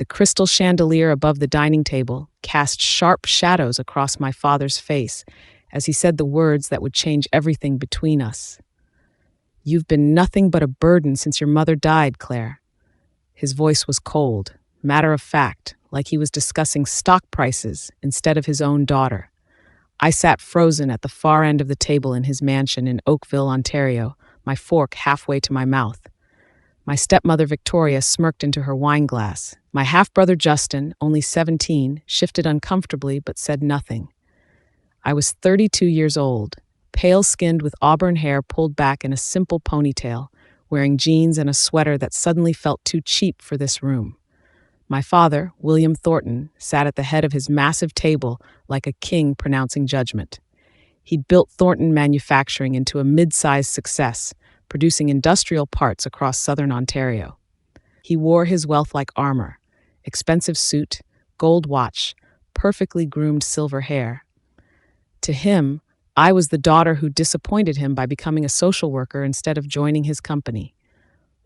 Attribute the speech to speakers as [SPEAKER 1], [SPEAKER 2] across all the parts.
[SPEAKER 1] The crystal chandelier above the dining table cast sharp shadows across my father's face as he said the words that would change everything between us. "You've been nothing but a burden since your mother died, Claire." His voice was cold, matter of fact, like he was discussing stock prices instead of his own daughter. I sat frozen at the far end of the table in his mansion in Oakville, Ontario, my fork halfway to my mouth. My stepmother Victoria smirked into her wine glass. My half-brother Justin, only 17, shifted uncomfortably but said nothing. I was 32 years old, pale-skinned with auburn hair pulled back in a simple ponytail, wearing jeans and a sweater that suddenly felt too cheap for this room. My father, William Thornton, sat at the head of his massive table like a king pronouncing judgment. He'd built Thornton Manufacturing into a mid-sized success, producing industrial parts across southern Ontario. He wore his wealth like armor: expensive suit, gold watch, perfectly groomed silver hair. To him, I was the daughter who disappointed him by becoming a social worker instead of joining his company.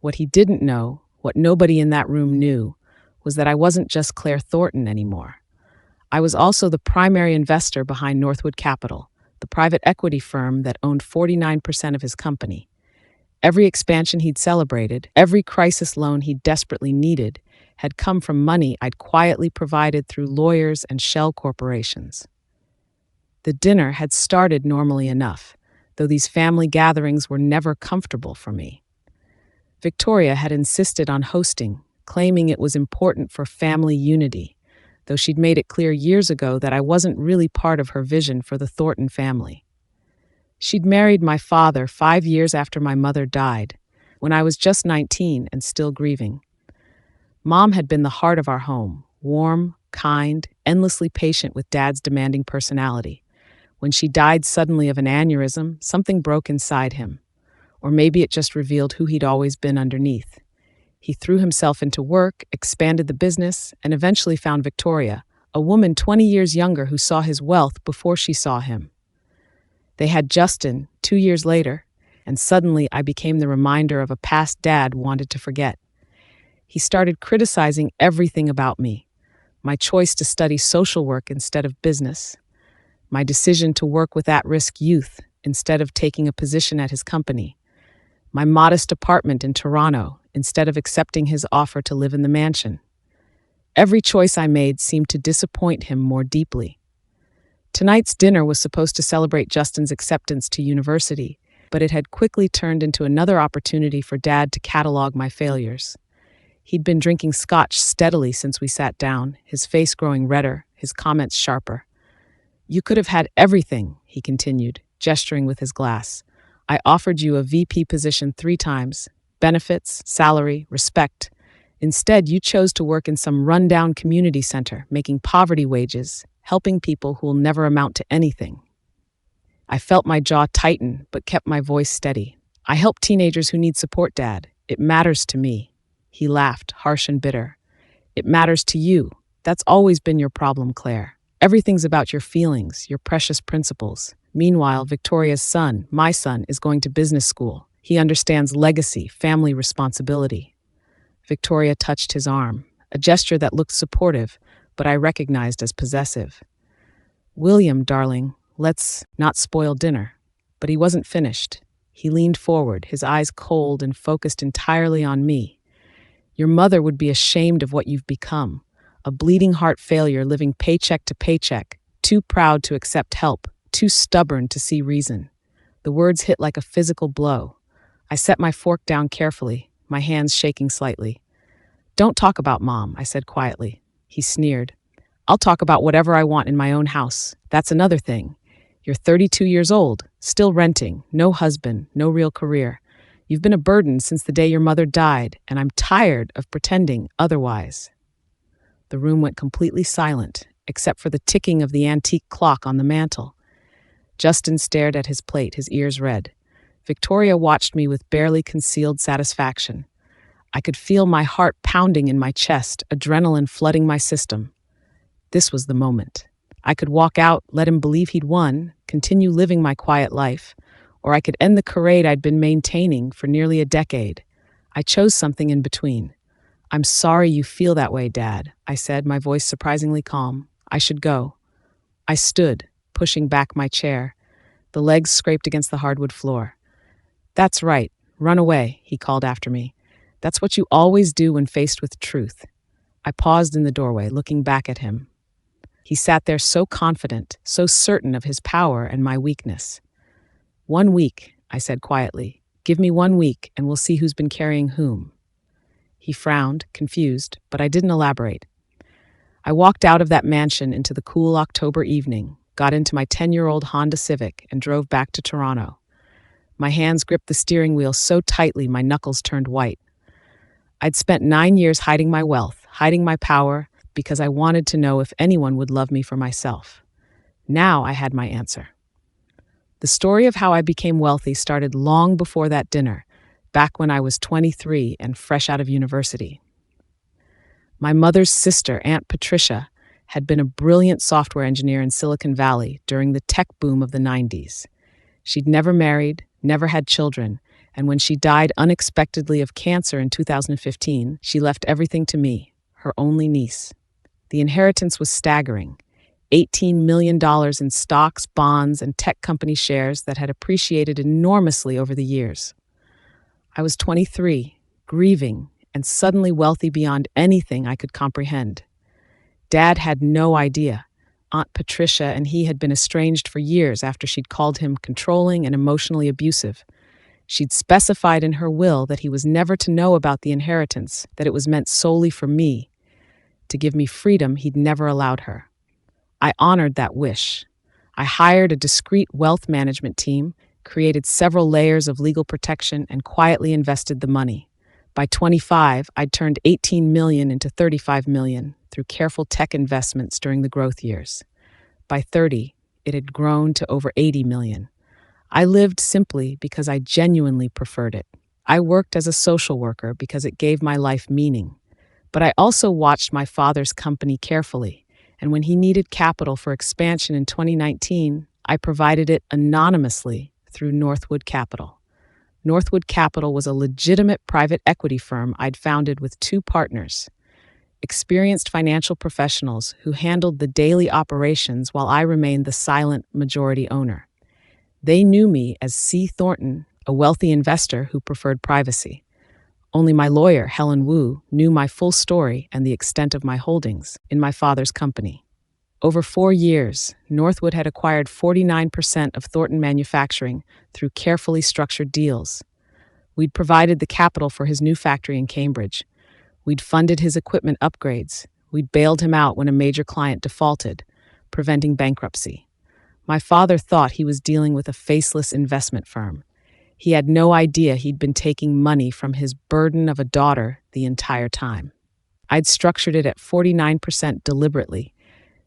[SPEAKER 1] What he didn't know, what nobody in that room knew, was that I wasn't just Claire Thornton anymore. I was also the primary investor behind Northwood Capital, the private equity firm that owned 49% of his company. Every expansion he'd celebrated, every crisis loan he desperately needed, had come from money I'd quietly provided through lawyers and shell corporations. The dinner had started normally enough, though these family gatherings were never comfortable for me. Victoria had insisted on hosting, claiming it was important for family unity, though she'd made it clear years ago that I wasn't really part of her vision for the Thornton family. She'd married my father 5 years after my mother died, when I was just 19 and still grieving. Mom had been the heart of our home, warm, kind, endlessly patient with Dad's demanding personality. When she died suddenly of an aneurysm, something broke inside him. Or maybe it just revealed who he'd always been underneath. He threw himself into work, expanded the business, and eventually found Victoria, a woman 20 years younger who saw his wealth before she saw him. They had Justin 2 years later, and suddenly I became the reminder of a past Dad wanted to forget. He started criticizing everything about me: my choice to study social work instead of business, my decision to work with at-risk youth instead of taking a position at his company, my modest apartment in Toronto instead of accepting his offer to live in the mansion. Every choice I made seemed to disappoint him more deeply. Tonight's dinner was supposed to celebrate Justin's acceptance to university, but it had quickly turned into another opportunity for Dad to catalog my failures. He'd been drinking scotch steadily since we sat down, his face growing redder, his comments sharper. "You could have had everything," he continued, gesturing with his glass. "I offered you a VP position 3 times, benefits, salary, respect. Instead, you chose to work in some rundown community center, making poverty wages, helping people who will never amount to anything." I felt my jaw tighten, but kept my voice steady. "I help teenagers who need support, Dad. It matters to me." He laughed, harsh and bitter. "It matters to you. That's always been your problem, Claire. Everything's about your feelings, your precious principles. Meanwhile, Victoria's son, my son, is going to business school. He understands legacy, family responsibility." Victoria touched his arm, a gesture that looked supportive, but I recognized as possessive. "William, darling, let's not spoil dinner." But he wasn't finished. He leaned forward, his eyes cold and focused entirely on me. "Your mother would be ashamed of what you've become. A bleeding heart failure living paycheck to paycheck, too proud to accept help, too stubborn to see reason." The words hit like a physical blow. I set my fork down carefully, my hands shaking slightly. "Don't talk about Mom," I said quietly. He sneered. "I'll talk about whatever I want in my own house. That's another thing. You're 32 years old, still renting, no husband, no real career. You've been a burden since the day your mother died, and I'm tired of pretending otherwise." The room went completely silent, except for the ticking of the antique clock on the mantel. Justin stared at his plate, his ears red. Victoria watched me with barely concealed satisfaction. I could feel my heart pounding in my chest, adrenaline flooding my system. This was the moment. I could walk out, let him believe he'd won, continue living my quiet life, or I could end the charade I'd been maintaining for nearly a decade. I chose something in between. I'm sorry you feel that way, Dad, I said, my voice surprisingly calm. I should go. I stood, pushing back my chair. The legs scraped against the hardwood floor. That's right. Run away, he called after me. That's what you always do when faced with truth. I paused in the doorway, looking back at him. He sat there so confident, so certain of his power and my weakness. 1 week, I said quietly. Give me 1 week, and we'll see who's been carrying whom. He frowned, confused, but I didn't elaborate. I walked out of that mansion into the cool October evening, got into my 10-year-old Honda Civic, and drove back to Toronto. My hands gripped the steering wheel so tightly my knuckles turned white. I'd spent 9 years hiding my wealth, hiding my power, because I wanted to know if anyone would love me for myself. Now I had my answer. The story of how I became wealthy started long before that dinner, back when I was 23 and fresh out of university. My mother's sister, Aunt Patricia, had been a brilliant software engineer in Silicon Valley during the tech boom of the 90s. She'd never married, never had children, and when she died unexpectedly of cancer in 2015, she left everything to me, her only niece. The inheritance was staggering. $18 million in stocks, bonds, and tech company shares that had appreciated enormously over the years. I was 23, grieving, and suddenly wealthy beyond anything I could comprehend. Dad had no idea. Aunt Patricia and he had been estranged for years after she'd called him controlling and emotionally abusive. She'd specified in her will that he was never to know about the inheritance, that it was meant solely for me. To give me freedom he'd never allowed her. I honored that wish. I hired a discreet wealth management team, created several layers of legal protection, and quietly invested the money. By 25, I'd turned $18 million into $35 million through careful tech investments during the growth years. By 30, it had grown to over $80 million. I lived simply because I genuinely preferred it. I worked as a social worker because it gave my life meaning. But I also watched my father's company carefully, and when he needed capital for expansion in 2019, I provided it anonymously through Northwood Capital. Northwood Capital was a legitimate private equity firm I'd founded with 2 partners, experienced financial professionals who handled the daily operations while I remained the silent majority owner. They knew me as C. Thornton, a wealthy investor who preferred privacy. Only my lawyer, Helen Wu, knew my full story and the extent of my holdings in my father's company. Over 4 years, Northwood had acquired 49% of Thornton Manufacturing through carefully structured deals. We'd provided the capital for his new factory in Cambridge. We'd funded his equipment upgrades. We'd bailed him out when a major client defaulted, preventing bankruptcy. My father thought he was dealing with a faceless investment firm. He had no idea he'd been taking money from his burden of a daughter the entire time. I'd structured it at 49% deliberately,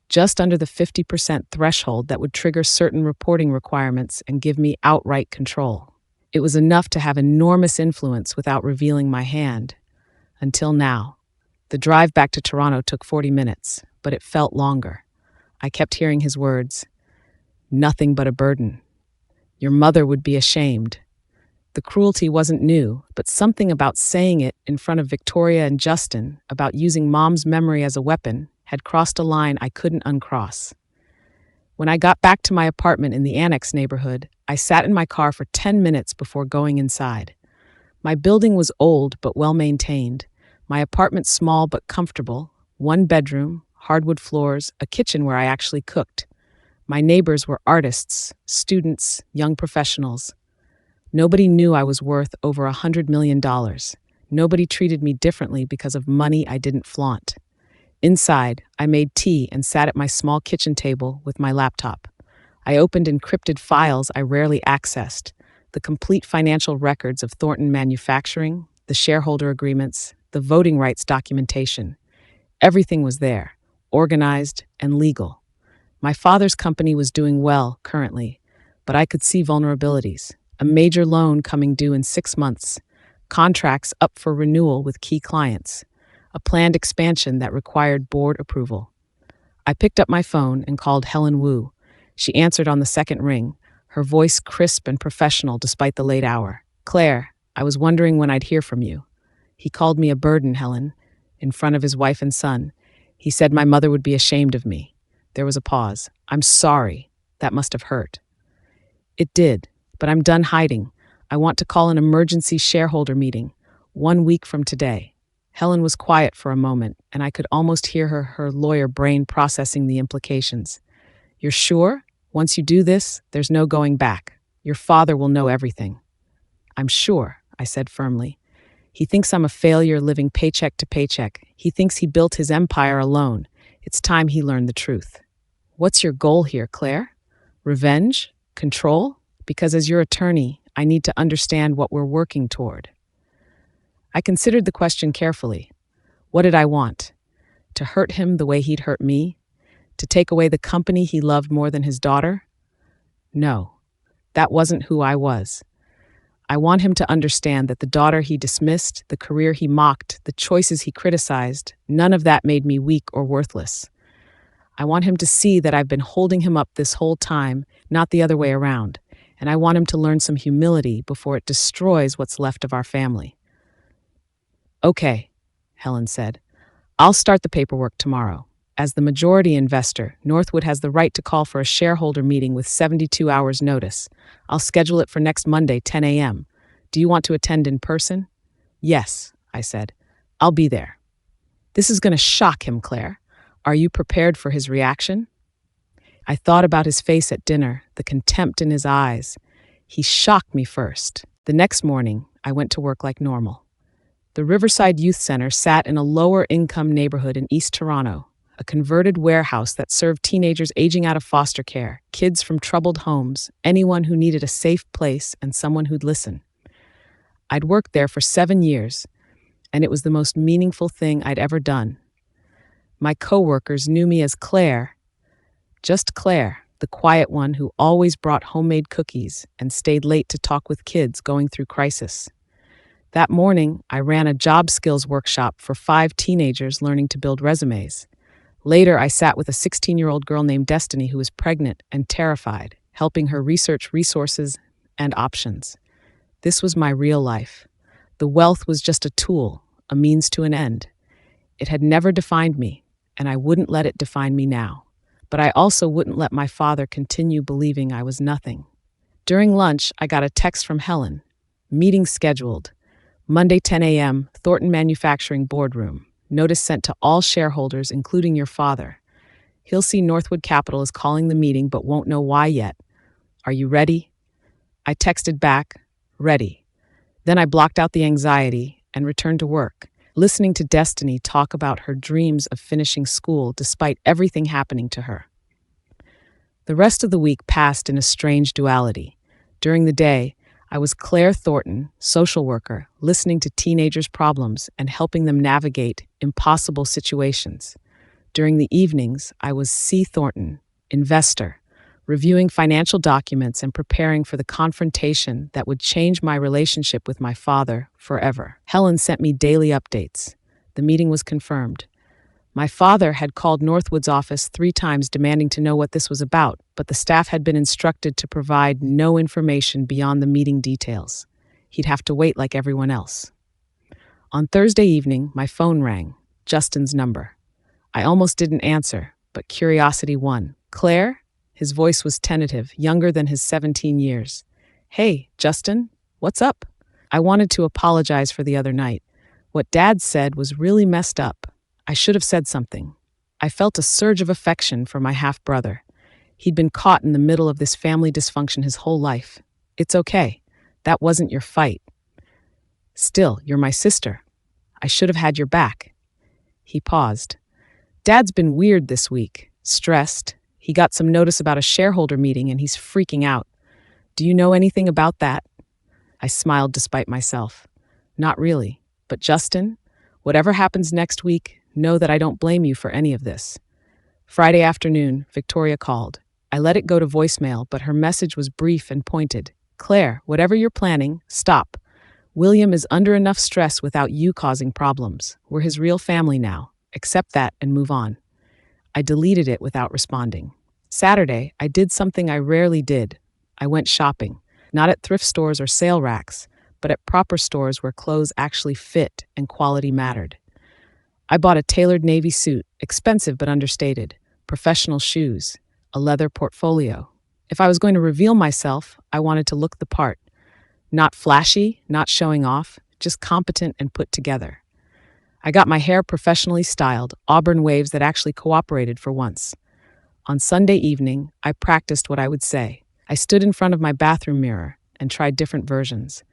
[SPEAKER 1] just under the 50% threshold that would trigger certain reporting requirements and give me outright control. It was enough to have enormous influence without revealing my hand. Until now. The drive back to Toronto took 40 minutes, but it felt longer. I kept hearing his words. Nothing but a burden. Your mother would be ashamed. The cruelty wasn't new, but something about saying it in front of Victoria and Justin, about using Mom's memory as a weapon, had crossed a line I couldn't uncross. When I got back to my apartment in the Annex neighborhood, I sat in my car for 10 minutes before going inside. My building was old but well-maintained. My apartment small but comfortable, 1 bedroom, hardwood floors, a kitchen where I actually cooked. My neighbors were artists, students, young professionals. Nobody knew I was worth over $100 million. Nobody treated me differently because of money I didn't flaunt. Inside, I made tea and sat at my small kitchen table with my laptop. I opened encrypted files I rarely accessed, the complete financial records of Thornton Manufacturing, the shareholder agreements, the voting rights documentation. Everything was there, organized and legal. My father's company was doing well currently, but I could see vulnerabilities. A major loan coming due in 6 months, contracts up for renewal with key clients, a planned expansion that required board approval. I picked up my phone and called Helen Wu. She answered on the second ring, her voice crisp and professional despite the late hour. Claire, I was wondering when I'd hear from you. He called me a burden, Helen. in front of his wife and son. He said my mother would be ashamed of me. There was a pause. I'm sorry. That must have hurt. It did, but I'm done hiding. I want to call an emergency shareholder meeting 1 week from today. Helen was quiet for a moment, and I could almost hear her lawyer brain processing the implications. You're sure? Once you do this, there's no going back. Your father will know everything. I'm sure, I said firmly. He thinks I'm a failure living paycheck to paycheck. He thinks he built his empire alone. It's time he learned the truth. What's your goal here, Claire? Revenge? Control? Because as your attorney, I need to understand what we're working toward. I considered the question carefully. What did I want? To hurt him the way he'd hurt me? To take away the company he loved more than his daughter? No, that wasn't who I was. I want him to understand that the daughter he dismissed, the career he mocked, the choices he criticized, none of that made me weak or worthless. I want him to see that I've been holding him up this whole time, not the other way around, and I want him to learn some humility before it destroys what's left of our family. Okay, Helen said. I'll start the paperwork tomorrow. As the majority investor, Northwood has the right to call for a shareholder meeting with 72 hours notice. I'll schedule it for next Monday, 10 a.m. Do you want to attend in person? Yes, I said. I'll be there. This is going to shock him, Claire. Are you prepared for his reaction? I thought about his face at dinner, the contempt in his eyes. He shocked me first. The next morning, I went to work like normal. The Riverside Youth Center sat in a lower-income neighborhood in East Toronto, a converted warehouse that served teenagers aging out of foster care, kids from troubled homes, anyone who needed a safe place and someone who'd listen. I'd worked there for 7 years, and it was the most meaningful thing I'd ever done. My coworkers knew me as Claire, just Claire, the quiet one who always brought homemade cookies and stayed late to talk with kids going through crisis. That morning, I ran a job skills workshop for 5 teenagers learning to build resumes. Later, I sat with a 16-year-old girl named Destiny who was pregnant and terrified, helping her research resources and options. This was my real life. The wealth was just a tool, a means to an end. It had never defined me, and I wouldn't let it define me now. But I also wouldn't let my father continue believing I was nothing. During lunch, I got a text from Helen. Meeting scheduled. Monday, 10 a.m., Thornton Manufacturing Boardroom. Notice sent to all shareholders, including your father. He'll see Northwood Capital is calling the meeting but won't know why yet. Are you ready? I texted back, ready. Then I blocked out the anxiety and returned to work, listening to Destiny talk about her dreams of finishing school despite everything happening to her. The rest of the week passed in a strange duality. During the day, I was Claire Thornton, social worker, listening to teenagers' problems and helping them navigate impossible situations. During the evenings, I was C. Thornton, investor, reviewing financial documents and preparing for the confrontation that would change my relationship with my father forever. Helen sent me daily updates. The meeting was confirmed. My father had called Northwood's office 3 times demanding to know what this was about, but the staff had been instructed to provide no information beyond the meeting details. He'd have to wait like everyone else. On Thursday evening, my phone rang, Justin's number. I almost didn't answer, but curiosity won. Claire? His voice was tentative, younger than his 17 years. Hey, Justin, what's up? I wanted to apologize for the other night. What Dad said was really messed up. I should have said something. I felt a surge of affection for my half-brother. He'd been caught in the middle of this family dysfunction his whole life. It's okay. That wasn't your fight. Still, you're my sister. I should have had your back. He paused. Dad's been weird this week, stressed. He got some notice about a shareholder meeting and he's freaking out. Do you know anything about that? I smiled despite myself. Not really. But Justin, whatever happens next week, know that I don't blame you for any of this. Friday afternoon, Victoria called. I let it go to voicemail, but her message was brief and pointed. Claire, whatever you're planning, stop. William is under enough stress without you causing problems. We're his real family now. Accept that and move on. I deleted it without responding. Saturday, I did something I rarely did. I went shopping, not at thrift stores or sale racks, but at proper stores where clothes actually fit and quality mattered. I bought a tailored navy suit, expensive but understated, professional shoes, a leather portfolio. If I was going to reveal myself, I wanted to look the part. Not flashy, not showing off, just competent and put together. I got my hair professionally styled, auburn waves that actually cooperated for once. On Sunday evening, I practiced what I would say. I stood in front of my bathroom mirror and tried different versions.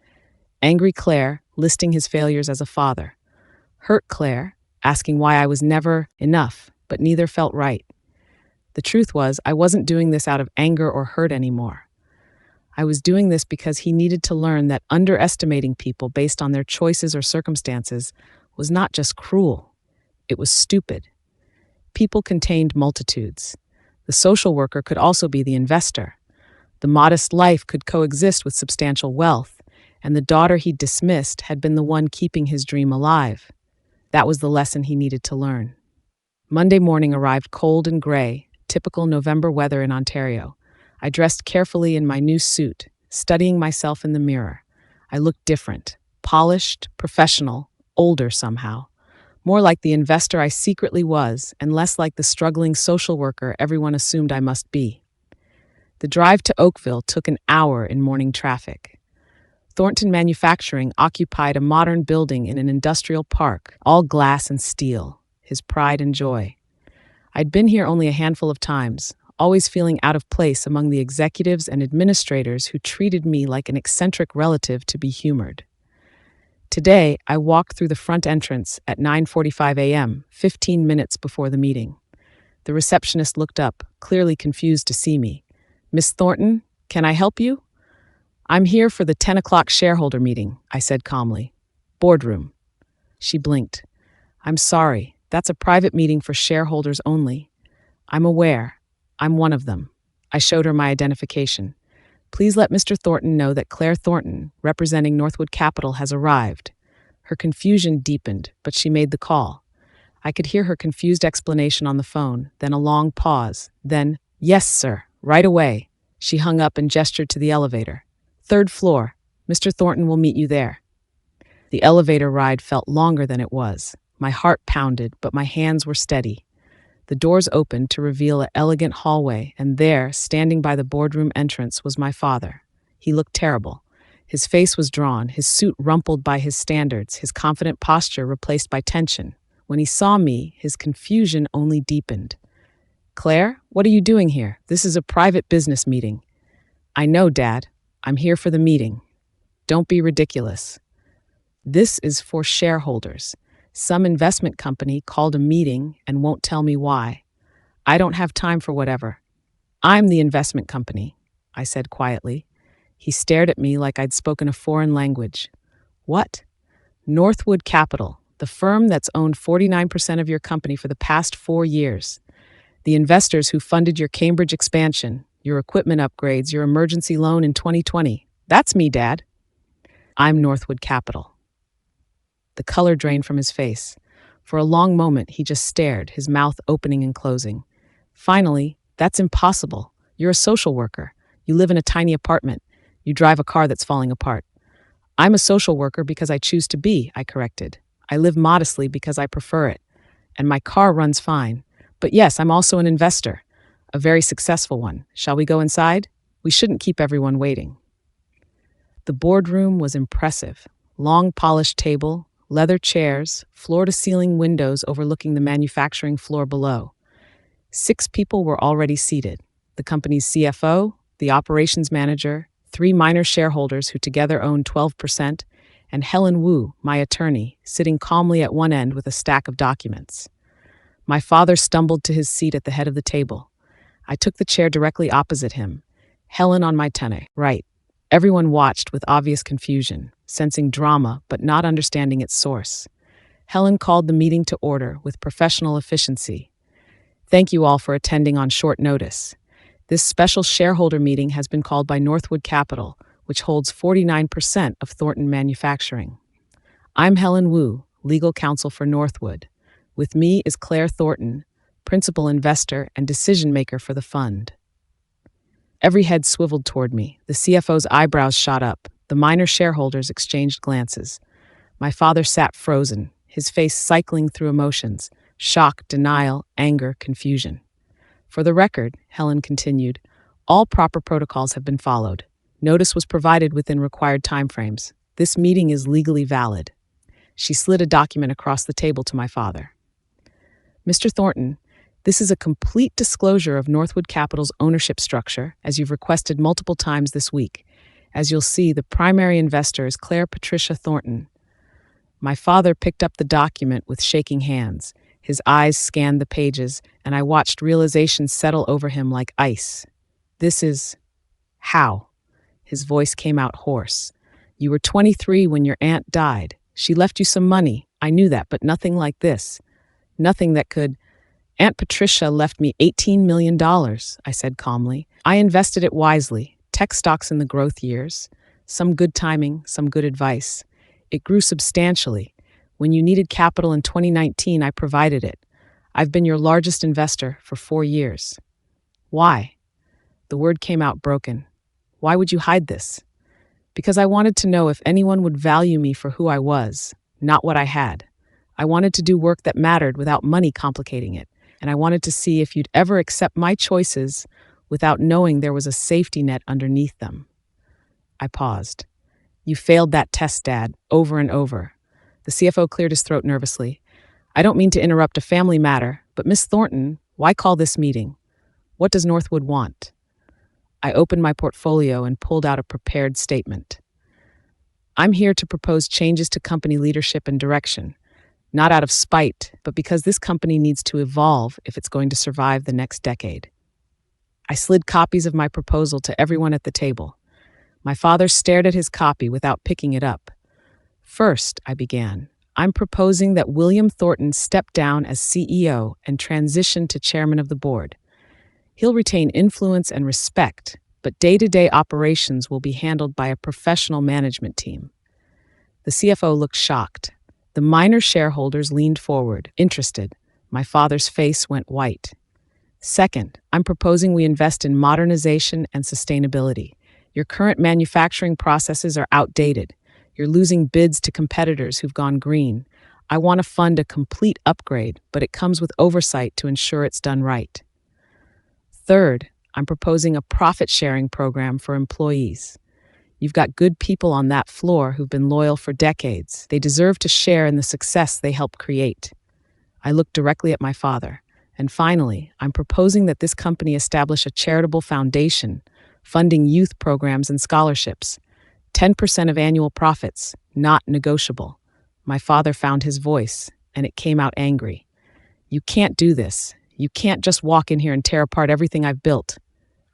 [SPEAKER 1] Angry Claire, listing his failures as a father. Hurt Claire, asking why I was never enough, but neither felt right. The truth was, I wasn't doing this out of anger or hurt anymore. I was doing this because he needed to learn that underestimating people based on their choices or circumstances was not just cruel, it was stupid. People contained multitudes. The social worker could also be the investor. The modest life could coexist with substantial wealth, and the daughter he dismissed had been the one keeping his dream alive. That was the lesson he needed to learn. Monday morning arrived cold and gray, typical November weather in Ontario. I dressed carefully in my new suit, studying myself in the mirror. I looked different, polished, professional, older somehow. More like the investor I secretly was, and less like the struggling social worker everyone assumed I must be. The drive to Oakville took an hour in morning traffic. Thornton Manufacturing occupied a modern building in an industrial park, all glass and steel, his pride and joy. I'd been here only a handful of times, always feeling out of place among the executives and administrators who treated me like an eccentric relative to be humored. Today, I walked through the front entrance at 9:45 a.m., 15 minutes before the meeting. The receptionist looked up, clearly confused to see me. "Miss Thornton, can I help you?" "I'm here for the 10 o'clock shareholder meeting," I said calmly. "Boardroom." She blinked. "I'm sorry, that's a private meeting for shareholders only." "I'm aware. I'm one of them." I showed her my identification. "Please let Mr. Thornton know that Claire Thornton, representing Northwood Capital, has arrived." Her confusion deepened, but she made the call. I could hear her confused explanation on the phone, then a long pause, then, "Yes, sir, right away." She hung up and gestured to the elevator. "Third floor. Mr. Thornton will meet you there." The elevator ride felt longer than it was. My heart pounded, but my hands were steady. The doors opened to reveal an elegant hallway, and there, standing by the boardroom entrance, was my father. He looked terrible. His face was drawn, his suit rumpled by his standards, his confident posture replaced by tension. When he saw me, his confusion only deepened. "Claire, what are you doing here? This is a private business meeting." "I know, Dad. I'm here for the meeting." "Don't be ridiculous. This is for shareholders. Some investment company called a meeting and won't tell me why. I don't have time for whatever. I'm the investment company," I said quietly. He stared at me like I'd spoken a foreign language. "What?" "Northwood Capital, the firm that's owned 49% of your company for the past 4 years. The investors who funded your Cambridge expansion, your equipment upgrades, your emergency loan in 2020. That's me, Dad." "I'm Northwood Capital." The color drained from his face. For a long moment, he just stared, his mouth opening and closing. Finally, "That's impossible. You're a social worker. You live in a tiny apartment. You drive a car that's falling apart." "I'm a social worker because I choose to be," I corrected. "I live modestly because I prefer it. And my car runs fine. But yes, I'm also an investor. A very successful one. Shall we go inside? We shouldn't keep everyone waiting." The boardroom was impressive. Long polished table, leather chairs, floor-to-ceiling windows overlooking the manufacturing floor below. 6 people were already seated. The company's CFO, the operations manager, 3 minor shareholders who together owned 12%, and Helen Wu, my attorney, sitting calmly at one end with a stack of documents. My father stumbled to his seat at the head of the table. I took the chair directly opposite him, Helen on my right. Everyone watched with obvious confusion, sensing drama but not understanding its source. Helen called the meeting to order with professional efficiency. "Thank you all for attending on short notice. This special shareholder meeting has been called by Northwood Capital, which holds 49% of Thornton Manufacturing. I'm Helen Wu, legal counsel for Northwood. With me is Claire Thornton, principal investor and decision maker for the fund." Every head swiveled toward me. The CFO's eyebrows shot up. The minor shareholders exchanged glances. My father sat frozen, his face cycling through emotions: shock, denial, anger, confusion. For the record, Helen continued, all proper protocols have been followed. Notice was provided within required timeframes. This meeting is legally valid. She slid a document across the table to my father. Mr. Thornton, this is a complete disclosure of Northwood Capital's ownership structure, as you've requested multiple times this week. As you'll see, the primary investor is Claire Patricia Thornton. My father picked up the document with shaking hands. His eyes scanned the pages, and I watched realization settle over him like ice. This is... how? His voice came out hoarse. You were 23 when your aunt died. She left you some money. I knew that, but nothing like this. Nothing that could... Aunt Patricia left me $18 million, I said calmly. I invested it wisely. Tech stocks in the growth years. Some good timing, some good advice. It grew substantially. When you needed capital in 2019, I provided it. I've been your largest investor for 4 years. Why? The word came out broken. Why would you hide this? Because I wanted to know if anyone would value me for who I was, not what I had. I wanted to do work that mattered without money complicating it, and I wanted to see if you'd ever accept my choices without knowing there was a safety net underneath them. I paused. You failed that test, Dad, over and over. The CFO cleared his throat nervously. I don't mean to interrupt a family matter, but Miss Thornton, why call this meeting? What does Northwood want? I opened my portfolio and pulled out a prepared statement. I'm here to propose changes to company leadership and direction, not out of spite, but because this company needs to evolve if it's going to survive the next decade. I slid copies of my proposal to everyone at the table. My father stared at his copy without picking it up. First, I began, I'm proposing that William Thornton step down as CEO and transition to chairman of the board. He'll retain influence and respect, but day-to-day operations will be handled by a professional management team. The CFO looked shocked. The minor shareholders leaned forward, interested. My father's face went white. Second, I'm proposing we invest in modernization and sustainability. Your current manufacturing processes are outdated. You're losing bids to competitors who've gone green. I want to fund a complete upgrade, but it comes with oversight to ensure it's done right. Third, I'm proposing a profit-sharing program for employees. You've got good people on that floor who've been loyal for decades. They deserve to share in the success they help create. I looked directly at my father. And finally, I'm proposing that this company establish a charitable foundation, funding youth programs and scholarships. 10% of annual profits, not negotiable. My father found his voice, and it came out angry. You can't do this. You can't just walk in here and tear apart everything I've built.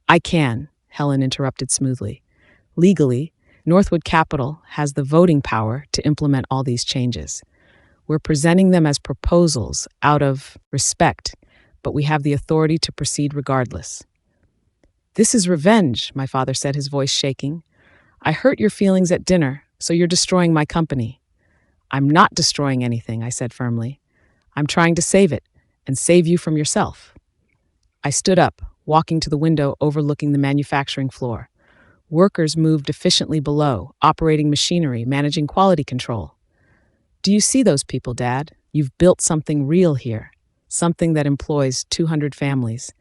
[SPEAKER 1] I can, Helen interrupted smoothly. Legally, Northwood Capital has the voting power to implement all these changes. We're presenting them as proposals out of respect, but we have the authority to proceed regardless. This is revenge, my father said, his voice shaking. I hurt your feelings at dinner, so you're destroying my company. I'm not destroying anything, I said firmly. I'm trying to save it, and save you from yourself. I stood up, walking to the window overlooking the manufacturing floor. Workers moved efficiently below, operating machinery, managing quality control. Do you see those people, Dad? You've built something real here, something that employs 200 families.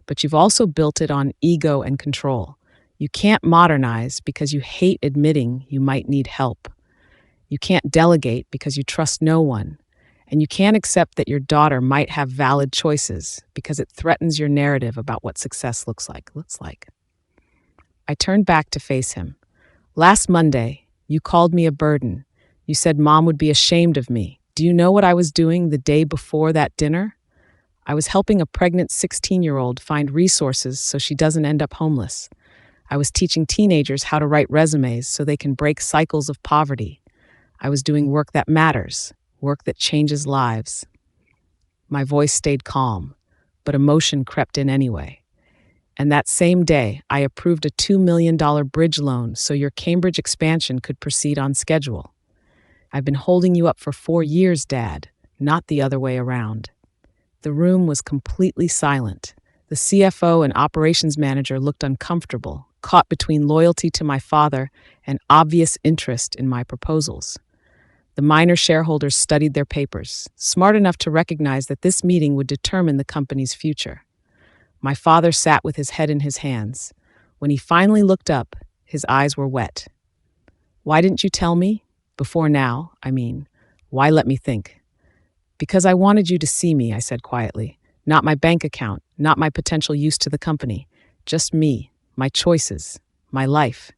[SPEAKER 1] But you've also built it on ego and control. You can't modernize because you hate admitting you might need help. You can't delegate because you trust no one. And you can't accept that your daughter might have valid choices because it threatens your narrative about what success looks like. I turned back to face him. Last Monday, you called me a burden. You said Mom would be ashamed of me. Do you know what I was doing the day before that dinner? I was helping a pregnant 16-year-old find resources so she doesn't end up homeless. I was teaching teenagers how to write resumes so they can break cycles of poverty. I was doing work that matters, work that changes lives. My voice stayed calm, but emotion crept in anyway. And that same day, I approved a $2 million bridge loan so your Cambridge expansion could proceed on schedule. I've been holding you up for 4 years, Dad, not the other way around. The room was completely silent. The CFO and operations manager looked uncomfortable, caught between loyalty to my father and obvious interest in my proposals. The minor shareholders studied their papers, smart enough to recognize that this meeting would determine the company's future. My father sat with his head in his hands. When he finally looked up, his eyes were wet. "Why didn't you tell me? Before now, I mean. Why let me think?" "Because I wanted you to see me," I said quietly. "Not my bank account, not my potential use to the company. Just me, my choices, my life.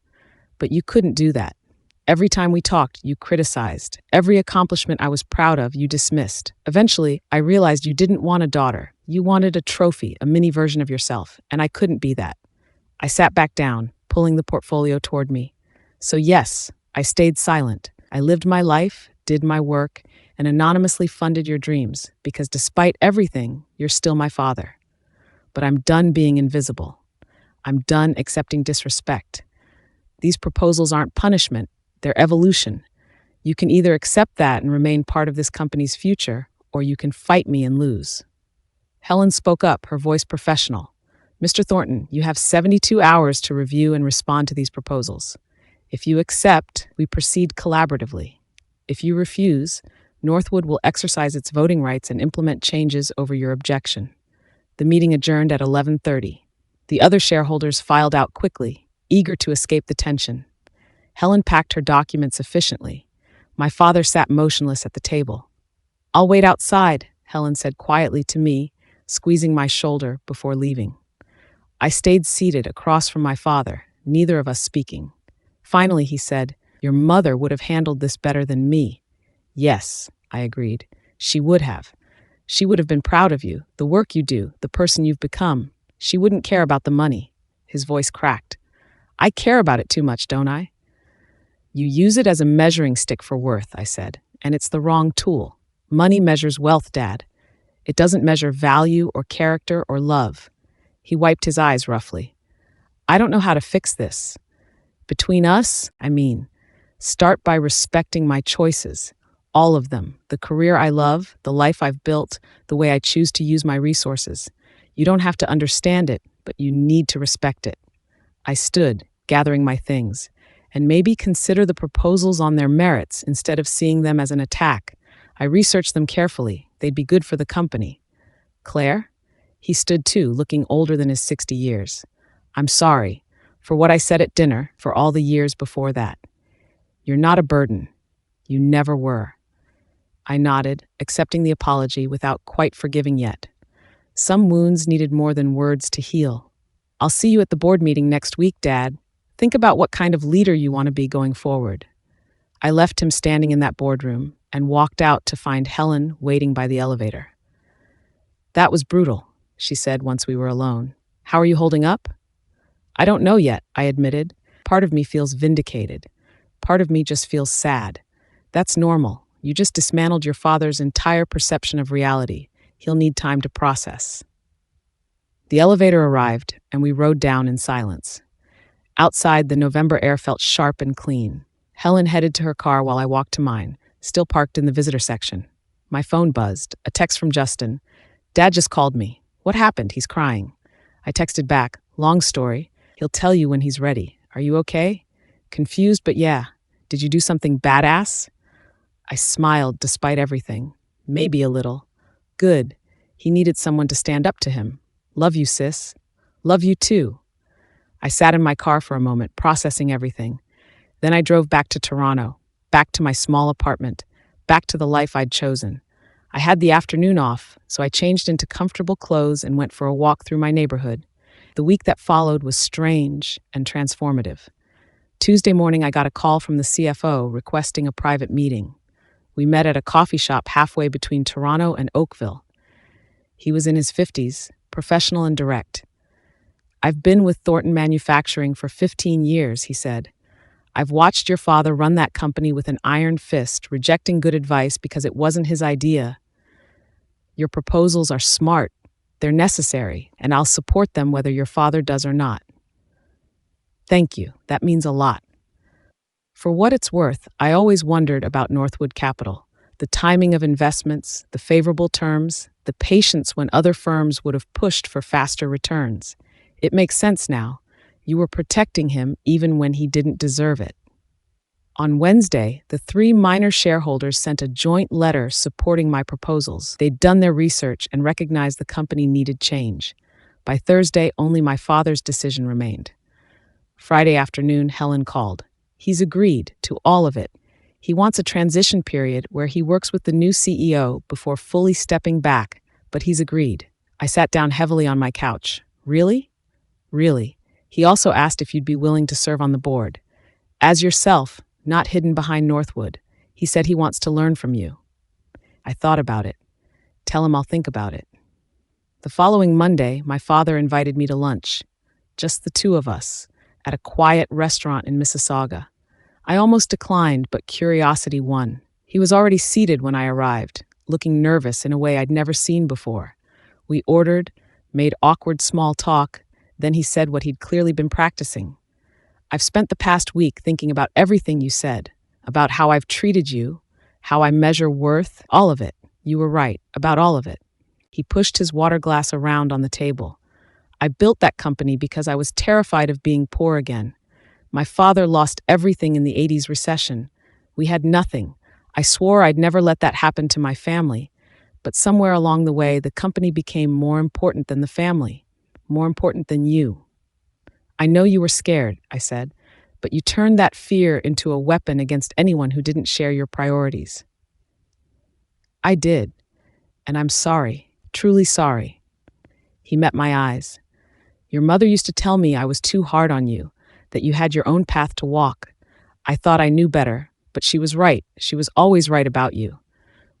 [SPEAKER 1] But you couldn't do that. Every time we talked, you criticized. Every accomplishment I was proud of, you dismissed. Eventually, I realized you didn't want a daughter. You wanted a trophy, a mini version of yourself, and I couldn't be that." I sat back down, pulling the portfolio toward me. "So yes, I stayed silent. I lived my life, did my work, and anonymously funded your dreams, because despite everything, you're still my father. But I'm done being invisible. I'm done accepting disrespect. These proposals aren't punishment, they're evolution. You can either accept that and remain part of this company's future, or you can fight me and lose." Helen spoke up, her voice professional. "Mr. Thornton, you have 72 hours to review and respond to these proposals. If you accept, we proceed collaboratively. If you refuse, Northwood will exercise its voting rights and implement changes over your objection." The meeting adjourned at 11:30. The other shareholders filed out quickly, eager to escape the tension. Helen packed her documents efficiently. My father sat motionless at the table. "I'll wait outside," Helen said quietly to me, squeezing my shoulder before leaving. I stayed seated across from my father, neither of us speaking. Finally, he said, "Your mother would have handled this better than me." "Yes," I agreed. "She would have. She would have been proud of you, the work you do, the person you've become. She wouldn't care about the money." His voice cracked. "I care about it too much, don't I?" "You use it as a measuring stick for worth," I said, "and it's the wrong tool. Money measures wealth, Dad. It doesn't measure value or character or love." He wiped his eyes roughly. "I don't know how to fix this. Between us, start by respecting my choices. All of them. The career I love, the life I've built, the way I choose to use my resources. You don't have to understand it, but you need to respect it." I stood, gathering my things, "and maybe consider the proposals on their merits instead of seeing them as an attack. I researched them carefully. They'd be good for the company." "Claire?" He stood too, looking older than his 60 years. "I'm sorry for what I said at dinner, for all the years before that. You're not a burden. You never were." I nodded, accepting the apology without quite forgiving yet. Some wounds needed more than words to heal. "I'll see you at the board meeting next week, Dad. Think about what kind of leader you want to be going forward." I left him standing in that boardroom and walked out to find Helen waiting by the elevator. "That was brutal," she said once we were alone. "How are you holding up?" "I don't know yet," I admitted. "Part of me feels vindicated. Part of me just feels sad. That's normal. You just dismantled your father's entire perception of reality. He'll need time to process." The elevator arrived, and we rode down in silence. Outside, the November air felt sharp and clean. Helen headed to her car while I walked to mine, still parked in the visitor section. My phone buzzed, a text from Justin. "Dad just called me. What happened? He's crying." I texted back, "Long story. He'll tell you when he's ready. Are you okay?" "Confused, but yeah. Did you do something badass?" I smiled despite everything. "Maybe a little." "Good. He needed someone to stand up to him. Love you, sis." "Love you too." I sat in my car for a moment, processing everything. Then I drove back to Toronto, back to my small apartment, back to the life I'd chosen. I had the afternoon off, so I changed into comfortable clothes and went for a walk through my neighborhood. The week that followed was strange and transformative. Tuesday morning, I got a call from the CFO requesting a private meeting. We met at a coffee shop halfway between Toronto and Oakville. He was in his 50s, professional and direct. "I've been with Thornton Manufacturing for 15 years, he said. "I've watched your father run that company with an iron fist, rejecting good advice because it wasn't his idea. Your proposals are smart, they're necessary, and I'll support them whether your father does or not." "Thank you, that means a lot." For what it's worth, I always wondered about Northwood Capital. The timing of investments, the favorable terms, the patience when other firms would have pushed for faster returns. It makes sense now. You were protecting him even when he didn't deserve it. On Wednesday, the three minor shareholders sent a joint letter supporting my proposals. They'd done their research and recognized the company needed change. By Thursday, only my father's decision remained. Friday afternoon, Helen called. He's agreed to all of it. He wants a transition period where he works with the new CEO before fully stepping back, but he's agreed. I sat down heavily on my couch. Really? Really. He also asked if you'd be willing to serve on the board. As yourself, not hidden behind Northwood. He said he wants to learn from you. I thought about it. Tell him I'll think about it. The following Monday, my father invited me to lunch. Just the two of us, at a quiet restaurant in Mississauga. I almost declined, but curiosity won. He was already seated when I arrived, looking nervous in a way I'd never seen before. We ordered, made awkward small talk, then he said what he'd clearly been practicing. I've spent the past week thinking about everything you said, about how I've treated you, how I measure worth, all of it. You were right, about all of it. He pushed his water glass around on the table. I built that company because I was terrified of being poor again. My father lost everything in the 80s recession. We had nothing. I swore I'd never let that happen to my family. But somewhere along the way, the company became more important than the family, more important than you. I know you were scared, I said, but you turned that fear into a weapon against anyone who didn't share your priorities. I did, and I'm sorry, truly sorry. He met my eyes. Your mother used to tell me I was too hard on you, that you had your own path to walk. I thought I knew better, but she was right. She was always right about you.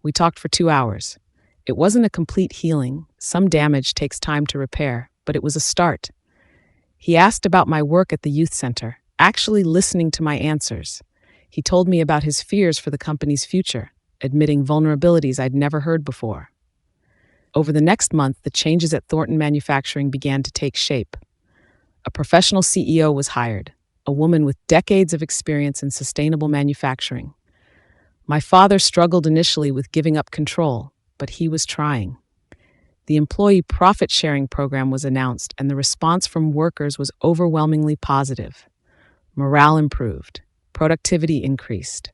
[SPEAKER 1] We talked for 2 hours. It wasn't a complete healing. Some damage takes time to repair, but it was a start. He asked about my work at the youth center, actually listening to my answers. He told me about his fears for the company's future, admitting vulnerabilities I'd never heard before. Over the next month, the changes at Thornton Manufacturing began to take shape. A professional CEO was hired, a woman with decades of experience in sustainable manufacturing. My father struggled initially with giving up control, but he was trying. The employee profit-sharing program was announced, and the response from workers was overwhelmingly positive. Morale improved. Productivity increased.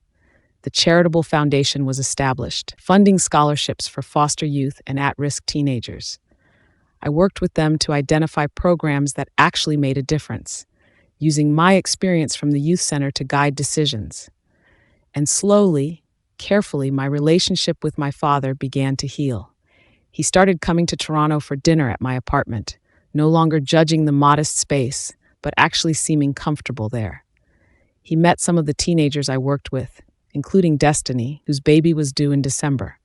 [SPEAKER 1] The charitable foundation was established, funding scholarships for foster youth and at-risk teenagers. I worked with them to identify programs that actually made a difference, using my experience from the youth center to guide decisions. And slowly, carefully, my relationship with my father began to heal. He started coming to Toronto for dinner at my apartment, no longer judging the modest space, but actually seeming comfortable there. He met some of the teenagers I worked with, including Destiny, whose baby was due in December.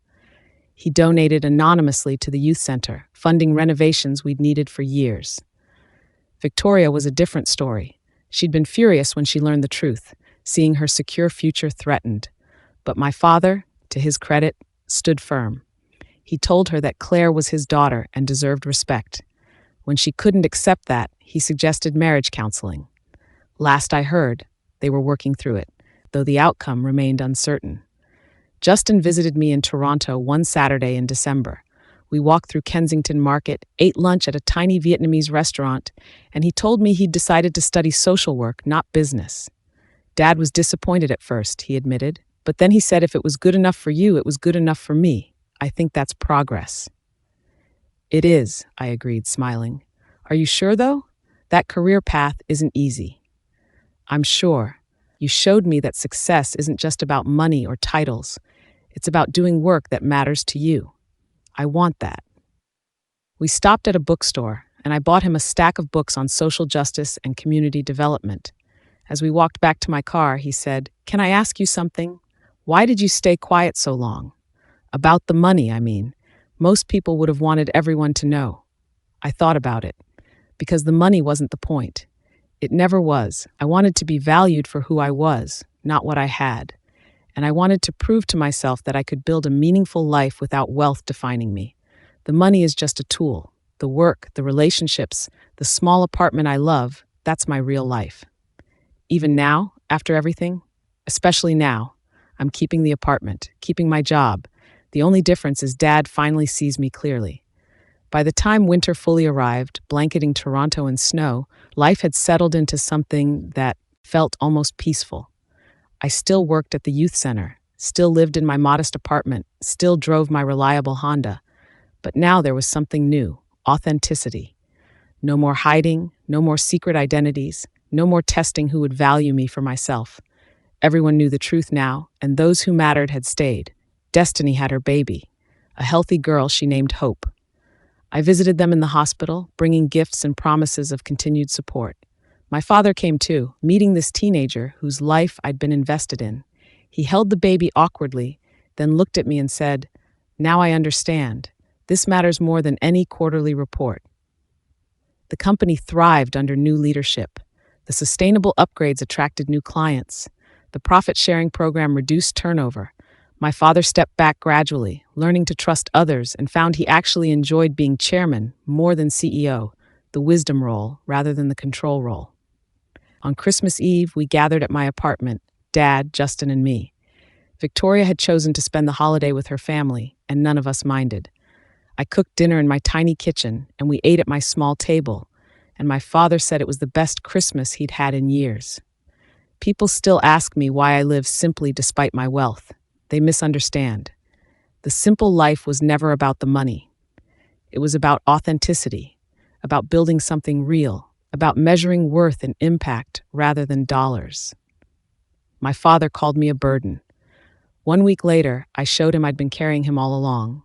[SPEAKER 1] He donated anonymously to the youth center, funding renovations we'd needed for years. Victoria was a different story. She'd been furious when she learned the truth, seeing her secure future threatened. But my father, to his credit, stood firm. He told her that Claire was his daughter and deserved respect. When she couldn't accept that, he suggested marriage counseling. Last I heard, they were working through it, though the outcome remained uncertain. Justin visited me in Toronto one Saturday in December. We walked through Kensington Market, ate lunch at a tiny Vietnamese restaurant, and he told me he'd decided to study social work, not business. Dad was disappointed at first, he admitted, but then he said if it was good enough for you, it was good enough for me. I think that's progress. It is, I agreed, smiling. Are you sure, though? That career path isn't easy. I'm sure. You showed me that success isn't just about money or titles. It's about doing work that matters to you. I want that. We stopped at a bookstore, and I bought him a stack of books on social justice and community development. As we walked back to my car, he said, "Can I ask you something? Why did you stay quiet so long? About the money, I mean. Most people would have wanted everyone to know." I thought about it, because the money wasn't the point. It never was. I wanted to be valued for who I was, not what I had. And I wanted to prove to myself that I could build a meaningful life without wealth defining me. The money is just a tool. The work, the relationships, the small apartment I love, that's my real life. Even now, after everything, especially now, I'm keeping the apartment, keeping my job. The only difference is Dad finally sees me clearly. By the time winter fully arrived, blanketing Toronto in snow, life had settled into something that felt almost peaceful. I still worked at the youth center, still lived in my modest apartment, still drove my reliable Honda. But now there was something new: authenticity. No more hiding, no more secret identities, no more testing who would value me for myself. Everyone knew the truth now, and those who mattered had stayed. Destiny had her baby, a healthy girl she named Hope. I visited them in the hospital, bringing gifts and promises of continued support. My father came too, meeting this teenager whose life I'd been invested in. He held the baby awkwardly, then looked at me and said, "Now I understand. This matters more than any quarterly report." The company thrived under new leadership. The sustainable upgrades attracted new clients. The profit-sharing program reduced turnover. My father stepped back gradually, learning to trust others, and found he actually enjoyed being chairman more than CEO, the wisdom role rather than the control role. On Christmas Eve, we gathered at my apartment, Dad, Justin, and me. Victoria had chosen to spend the holiday with her family, and none of us minded. I cooked dinner in my tiny kitchen, and we ate at my small table, and my father said it was the best Christmas he'd had in years. People still ask me why I live simply despite my wealth. They misunderstand. The simple life was never about the money. It was about authenticity, about building something real, about measuring worth and impact rather than dollars. My father called me a burden. 1 week later, I showed him I'd been carrying him all along.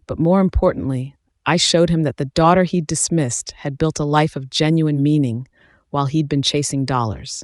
[SPEAKER 1] But more importantly, I showed him that the daughter he'd dismissed had built a life of genuine meaning while he'd been chasing dollars.